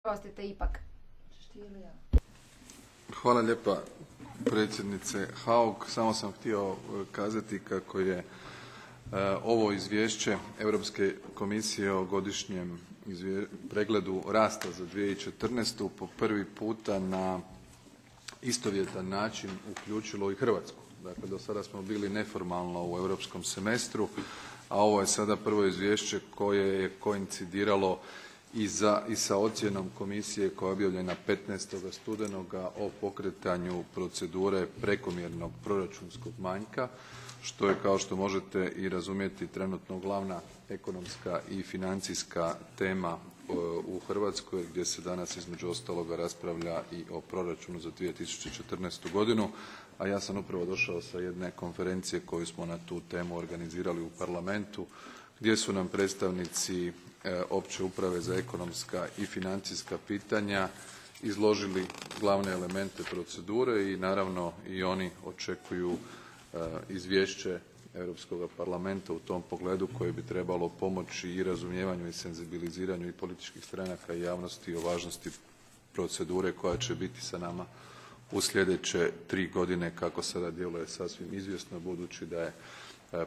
Prostite, ipak. Hvala lijepa predsjednice Haug. Samo sam htio kazati kako je ovo izvješće Europske komisije o godišnjem pregledu rasta za 2014. po prvi puta na istovjetan način uključilo i Hrvatsku. Dakle, do sada smo bili neformalno u europskom semestru, a ovo je sada prvo izvješće koje je koincidiralo i sa ocjenom komisije koja je objavljena 15. studenoga o pokretanju procedure prekomjernog proračunskog manjka, što je, kao što možete i razumjeti, trenutno glavna ekonomska i financijska tema u Hrvatskoj, gdje se danas između ostaloga raspravlja i o proračunu za 2014. godinu, a ja sam upravo došao sa jedne konferencije koju smo na tu temu organizirali u Parlamentu, gdje su nam predstavnici Opće uprave za ekonomska i financijska pitanja izložili glavne elemente procedure i naravno i oni očekuju izvješće Europskog parlamenta u tom pogledu koje bi trebalo pomoći i razumijevanju i senzibiliziranju i političkih stranaka i javnosti o važnosti procedure koja će biti sa nama u sljedeće 3 godine, kako sada djeluje sasvim izvjesno, budući da je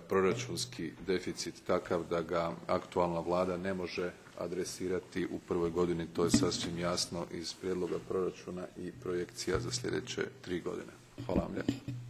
proračunski deficit takav da ga aktualna vlada ne može adresirati u prvoj godini. To je sasvim jasno iz prijedloga proračuna i projekcija za sljedeće 3 godine. Hvala vam lijepo.